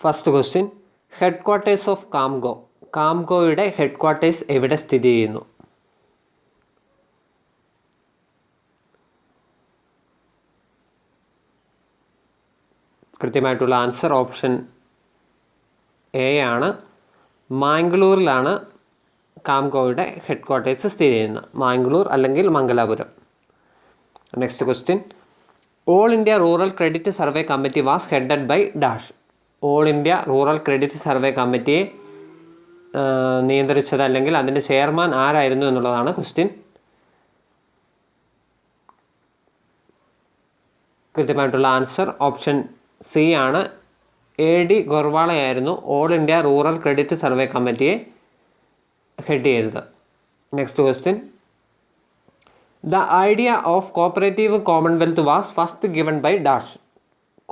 First question, headquarters of Kamco. കാംഗോയുടെ headquarters എവിടെ സ്ഥിതി ചെയ്യുന്നു? കൃത്യമായിട്ടുള്ള ആൻസർ ഓപ്ഷൻ എ ആണ്. മാംഗ്ലൂരിലാണ് കാംഗോയുടെ ഹെഡ് ക്വാർട്ടേഴ്സ് സ്ഥിതി ചെയ്യുന്നത്. മാംഗ്ലൂർ അല്ലെങ്കിൽ Mangalapuram. Next question, all India rural credit survey committee was headed by dash. All India rural credit survey കമ്മിറ്റിയെ നിയന്ത്രിച്ചത് അല്ലെങ്കിൽ അതിൻ്റെ ചെയർമാൻ ആരായിരുന്നു എന്നുള്ളതാണ് ക്വസ്റ്റ്യൻ. കൃത്യമായിട്ടുള്ള ആൻസർ ഓപ്ഷൻ സി ആണ്. AD ഗോർവാളയായിരുന്നു all India rural credit survey കമ്മിറ്റിയെ ഹെഡ് ചെയ്തത്. Next question, the idea of cooperative commonwealth was first given by dash.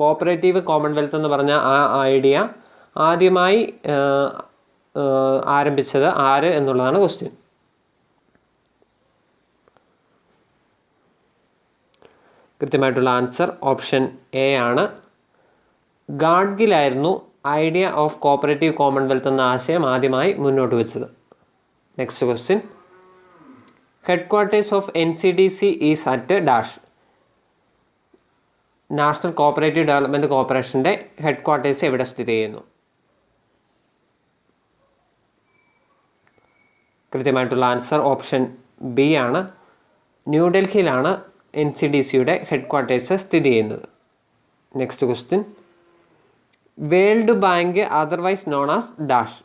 Cooperative commonwealth എന്ന് പറഞ്ഞ ആ ഐഡിയ ആദ്യമായി ആരംഭിച്ചത് ആര് എന്നുള്ളതാണ് ക്വസ്റ്റ്യൻ. കൃത്യമായിട്ടുള്ള ആൻസർ ഓപ്ഷൻ എ ആണ്. ഗാഡ്ഗിലായിരുന്നു ഐഡിയ ഓഫ് കോപ്പറേറ്റീവ് കോമൺവെൽത്ത് എന്ന ആശയം ആദ്യമായി മുന്നോട്ട് വെച്ചത്. Next question, headquarters of NCDC is at dash. National cooperative development കോർപ്പറേഷൻ്റെ ഹെഡ് ക്വാർട്ടേഴ്സ് എവിടെ സ്ഥിതി ചെയ്യുന്നു? കൃത്യമായിട്ടുള്ള ആൻസർ ഓപ്ഷൻ ബി ആണ്. ന്യൂഡൽഹിയിലാണ് NCDCയുടെ ഹെഡ് ക്വാർട്ടേഴ്സ് സ്ഥിതി ചെയ്യുന്നത്. Next question, world bank otherwise known as dash.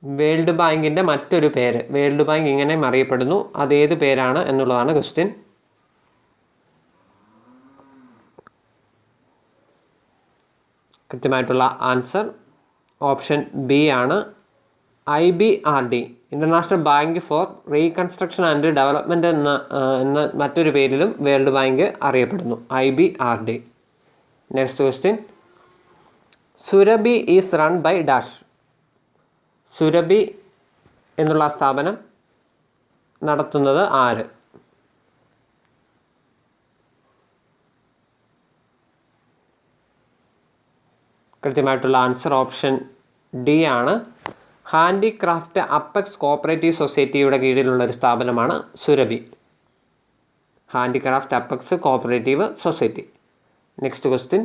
World ബാങ്കിൻ്റെ മറ്റൊരു പേര്, വേൾഡ് ബാങ്ക് ഇങ്ങനെ അറിയപ്പെടുന്നു, അതേത് പേരാണ് എന്നുള്ളതാണ് ക്വസ്റ്റ്യൻ. കൃത്യമായിട്ടുള്ള ആൻസർ ഓപ്ഷൻ ബി ആണ്. IBRD, international bank for reconstruction and development എന്ന മറ്റൊരു പേരിലും വേൾഡ് ബാങ്ക് അറിയപ്പെടുന്നു, IBRD. Next question, Surabhi is run by dash. Surabhi എന്നുള്ള സ്ഥാപനം നടത്തുന്നത് ആര്? കൃത്യമായിട്ടുള്ള ആൻസർ ഓപ്ഷൻ ഡി ആണ്. ഹാൻഡിക്രാഫ്റ്റ് അപ്പെക്സ് കോപ്പറേറ്റീവ് സൊസൈറ്റിയുടെ കീഴിലുള്ള ഒരു സ്ഥാപനമാണ് Surabhi. Handicraft apex cooperative society. Next question,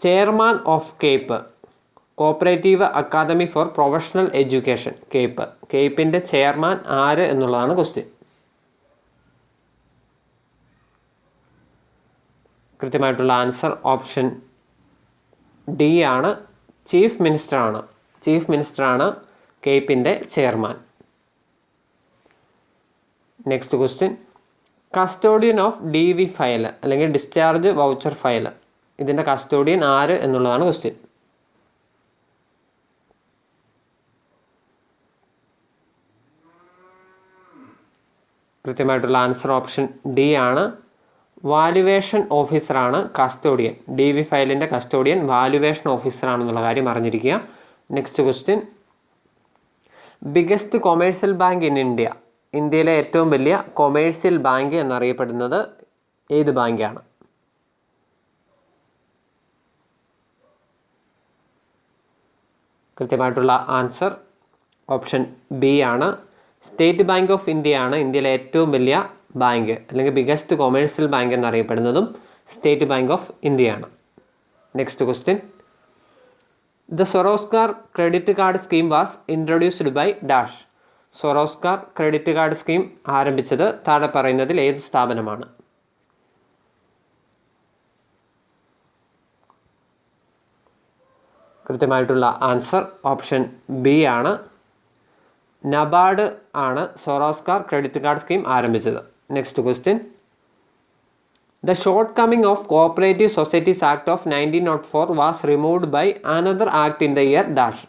chairman of CAPE cooperative academy for professional education. കേപ്പിൻ്റെ ചെയർമാൻ ആര് എന്നുള്ളതാണ് ക്വസ്റ്റ്യൻ. കൃത്യമായിട്ടുള്ള ആൻസർ ഓപ്ഷൻ ഡി ആണ്. ചീഫ് മിനിസ്റ്ററാണ് കേപ്പിൻ്റെ chairman. Next question, custodian of DV file അല്ലെങ്കിൽ ഡിസ്ചാർജ് വൗച്ചർ ഫയൽ, ഇതിൻ്റെ കസ്റ്റോഡിയൻ ആര് എന്നുള്ളതാണ് ക്വസ്റ്റ്യൻ. കൃത്യമായിട്ടുള്ള ആൻസർ ഓപ്ഷൻ ഡി ആണ്. വാല്യുവേഷൻ ഓഫീസറാണ് കസ്റ്റോഡിയൻ. DV ഫയലിൻ്റെ കസ്റ്റോഡിയൻ വാല്യുവേഷൻ ഓഫീസറാണെന്നുള്ള കാര്യം അറിഞ്ഞിരിക്കുക. Next question, biggest commercial bank in India. ഇന്ത്യയിലെ ഏറ്റവും വലിയ കൊമേഴ്സ്യൽ ബാങ്ക് എന്നറിയപ്പെടുന്നത് ഏത് ബാങ്കാണ്? കൃത്യമായിട്ടുള്ള ആൻസർ ഓപ്ഷൻ ബി ആണ്. സ്റ്റേറ്റ് ബാങ്ക് ഓഫ് ഇന്ത്യയാണ് ഇന്ത്യയിലെ ഏറ്റവും വലിയ ബാങ്ക് അല്ലെങ്കിൽ ബിഗസ്റ്റ് കൊമേഴ്സ്യൽ ബാങ്ക് എന്നറിയപ്പെടുന്നതും സ്റ്റേറ്റ് ബാങ്ക് ഓഫ് ഇന്ത്യയാണ്. Next question, the Swarozgar credit card scheme was introduced by dash. Swarozgar credit card scheme ആരംഭിച്ചത് താഴെ പറയുന്നതിൽ ഏത് സ്ഥാപനമാണ്? കൃത്യമായിട്ടുള്ള ആൻസർ ഓപ്ഷൻ ബി ആണ്. നബാർഡ് ആണ് സൊറോസ്കാർ ക്രെഡിറ്റ് കാർഡ് സ്കീം ആരംഭിച്ചത്. Next question, the shortcoming of cooperative societies act of 1904 was removed by another act in the year dash.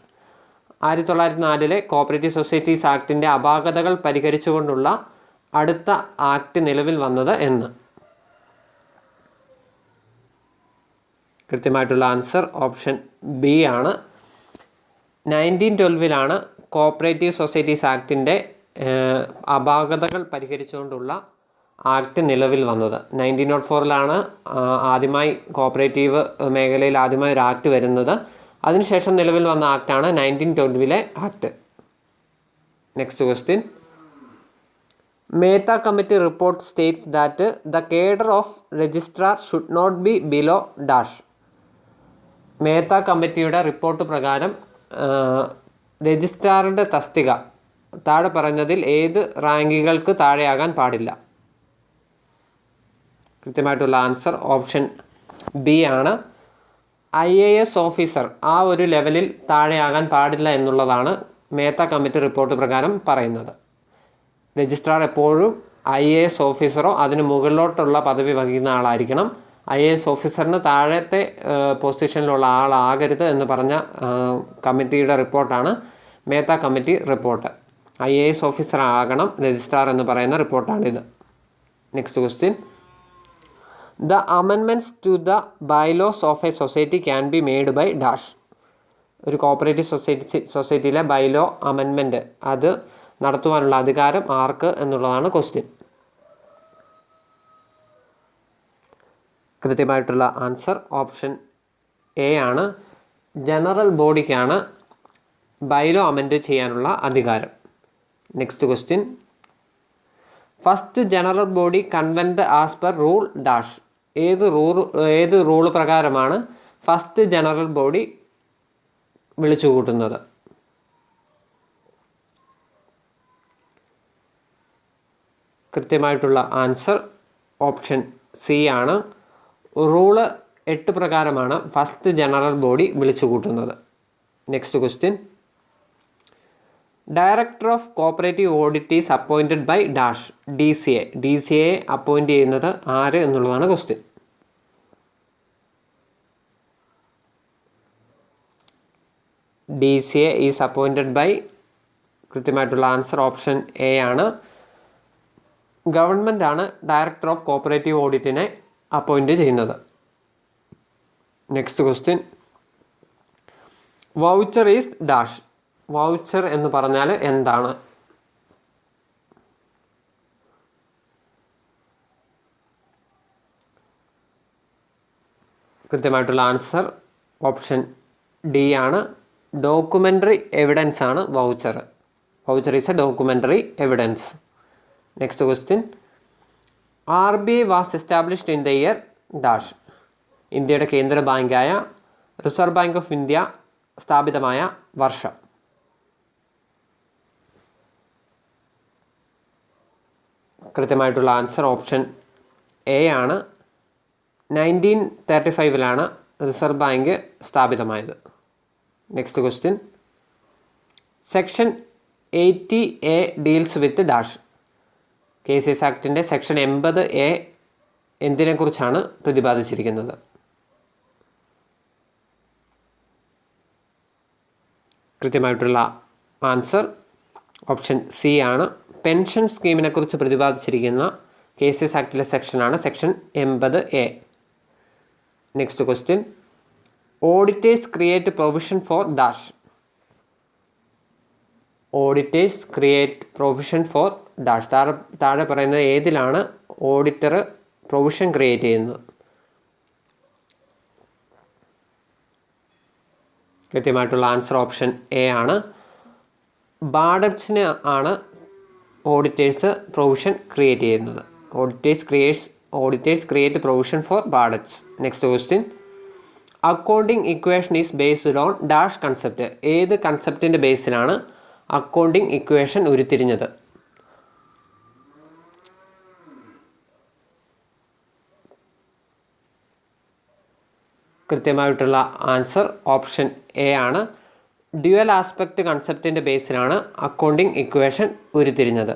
1904 cooperative societies ആക്ടിൻ്റെ അപാകതകൾ പരിഹരിച്ചുകൊണ്ടുള്ള അടുത്ത ആക്ട് നിലവിൽ വന്നത് എന്ന്? കൃത്യമായിട്ടുള്ള ആൻസർ ഓപ്ഷൻ ബി ആണ്. 1912 കോഓപ്പറേറ്റീവ് സൊസൈറ്റീസ് ആക്ടിൻ്റെ അപാകതകൾ പരിഹരിച്ചുകൊണ്ടുള്ള ആക്ട് നിലവിൽ വന്നത്. 1904 ആദ്യമായി കോഓപ്പറേറ്റീവ് മേഖലയിൽ ആദ്യമായി ഒരു ആക്ട് വരുന്നത്. അതിനുശേഷം നിലവിൽ വന്ന ആക്റ്റാണ് 1920 act. Next question. Mehta committee report states that the cadre of registrar should not be below dash. Mehta കമ്മിറ്റിയുടെ റിപ്പോർട്ട് പ്രകാരം രജിസ്ട്രാറിൻ്റെ തസ്തിക താഴെ പറഞ്ഞതിൽ ഏത് റാങ്കുകൾക്ക് താഴെയാകാൻ പാടില്ല? കൃത്യമായിട്ടുള്ള ആൻസർ ഓപ്ഷൻ ബി ആണ്. IAS ഓഫീസർ ആ ഒരു ലെവലിൽ താഴെയാകാൻ പാടില്ല എന്നുള്ളതാണ് മേത്ത കമ്മിറ്റി റിപ്പോർട്ട് പ്രകാരം പറയുന്നത്. രജിസ്ട്രാർ എപ്പോഴും IAS ഓഫീസറോ അതിന് മുകളിലോട്ടുള്ള പദവി വഹിക്കുന്ന ആളായിരിക്കണം. IAS ഓഫീസറിന് താഴത്തെ പൊസിഷനിലുള്ള ആളാകരുത് എന്ന് പറഞ്ഞ കമ്മിറ്റിയുടെ റിപ്പോർട്ടാണ് Mehta committee report. IAS officer ആകണം രജിസ്ട്രാർ എന്ന് പറയുന്ന റിപ്പോർട്ടാണിത്. Next question. The amendments to the bylaws of a society can be made by dash. ഒരു കോപ്പറേറ്റീവ് സൊസൈറ്റിയിലെ ബൈലോ അമെൻമെൻറ്റ് അത് നടത്തുവാനുള്ള അധികാരം ആർക്ക് എന്നുള്ളതാണ് ക്വസ്റ്റ്യൻ. കൃത്യമായിട്ടുള്ള ആൻസർ ഓപ്ഷൻ എ ആണ്. ജനറൽ ബോഡിക്കാണ് ബൈലോ അമെൻഡ് ചെയ്യാനുള്ള അധികാരം. Next question. First general body convened as per rule dash. ഏത് റൂൾ പ്രകാരമാണ് ഫസ്റ്റ് ജനറൽ ബോഡി വിളിച്ചു കൂട്ടുന്നത്? കൃത്യമായിട്ടുള്ള ആൻസർ ഓപ്ഷൻ സി ആണ്. റൂള് 8 പ്രകാരമാണ് ഫസ്റ്റ് ജനറൽ ബോഡി വിളിച്ചു കൂട്ടുന്നത്. Next question. Director of cooperative audit is appointed by dash. DCA appoint ചെയ്യുന്നത് ആര് എന്നുള്ളതാണ് question. DCA is appointed by, കൃത്യമായിട്ടുള്ള ആൻസർ ഓപ്ഷൻ എ ആണ്. ഗവൺമെൻറ് ആണ് ഡയറക്ടർ ഓഫ് കോപ്പറേറ്റീവ് ഓഡിറ്റിനെ അപ്പോയിൻറ്റ് ചെയ്യുന്നത്. Next question. Voucher is dash. Voucher എന്ന് പറഞ്ഞാൽ എന്താണ്? കൃത്യമായിട്ടുള്ള ആൻസർ ഓപ്ഷൻ ഡി ആണ്. ഡോക്യുമെൻ്ററി എവിഡൻസ് ആണ് voucher. Voucher is a documentary evidence. Next question. RBI was established in the year dash. ഇന്ത്യയുടെ കേന്ദ്ര ബാങ്കായ റിസർവ് ബാങ്ക് ഓഫ് ഇന്ത്യ സ്ഥാപിതമായ വർഷം. കൃത്യമായിട്ടുള്ള ആൻസർ ഓപ്ഷൻ എ ആണ്. 1935 റിസർവ് ബാങ്ക് സ്ഥാപിതമായത്. Next question. Section 80A deals with dash. KCS ആക്ടിൻ്റെ section 80A എന്തിനെക്കുറിച്ചാണ് പ്രതിപാദിച്ചിരിക്കുന്നത്? കൃത്യമായിട്ടുള്ള ആൻസർ ഓപ്ഷൻ സി ആണ്. പെൻഷൻ സ്കീമിനെ കുറിച്ച് പ്രതിപാദിച്ചിരിക്കുന്ന KCS ആക്ടിലെ സെക്ഷനാണ് section 80A. Next question. Auditors create provision for dash. Auditors create provision for dash. താഴെ പറയുന്നത് ഏതിലാണ് ഓഡിറ്റർ പ്രൊവിഷൻ ക്രിയേറ്റ് ചെയ്യുന്നത്? കൃത്യമായിട്ടുള്ള ആൻസർ ഓപ്ഷൻ എ ആണ്. ബാഡറ്റ്സിന് ആണ് ഓഡിറ്റേഴ്സ് പ്രൊവിഷൻ ക്രിയേറ്റ് ചെയ്യുന്നത്. Auditors create provision for bad debts. Next question. Accounting equation is based on dash concept. ഏത് കൺസെപ്റ്റിൻ്റെ ബേസിലാണ് അക്കൗണ്ടിങ് ഇക്വേഷൻ ഉരുത്തിരിഞ്ഞത്? കൃത്യമായിട്ടുള്ള ആൻസർ ഓപ്ഷൻ എ ആണ്. ഡ്യുവൽ ആസ്പെക്റ്റ് കൺസെപ്റ്റിൻ്റെ ബേസിലാണ് അക്കൗണ്ടിങ് ഇക്വേഷൻ ഉരുത്തിരിഞ്ഞത്.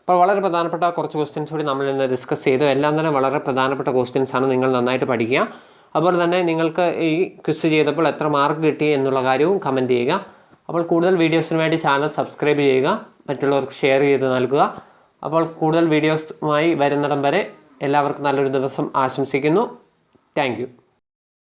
അപ്പോൾ വളരെ പ്രധാനപ്പെട്ട കുറച്ച് ക്വസ്റ്റ്യൻസ് കൂടി നമ്മൾ ഇന്ന് ഡിസ്കസ് ചെയ്തു. എല്ലാം തന്നെ വളരെ പ്രധാനപ്പെട്ട ക്വസ്റ്റ്യൻസ് ആണ്. നിങ്ങൾ നന്നായിട്ട് പഠിക്കുക. അതുപോലെ തന്നെ നിങ്ങൾക്ക് ഈ ക്വിസ് ചെയ്തപ്പോൾ എത്ര മാർക്ക് കിട്ടി എന്നുള്ള കാര്യവും കമൻറ്റ് ചെയ്യുക. അപ്പോൾ കൂടുതൽ വീഡിയോസിന് വേണ്ടി ചാനൽ സബ്സ്ക്രൈബ് ചെയ്യുക, മറ്റുള്ളവർക്ക് ഷെയർ ചെയ്ത് നൽകുക. അപ്പോൾ കൂടുതൽ വീഡിയോസുമായി വരുന്നിടം വരെ എല്ലാവർക്കും നല്ലൊരു ദിവസം ആശംസിക്കുന്നു. Thank you.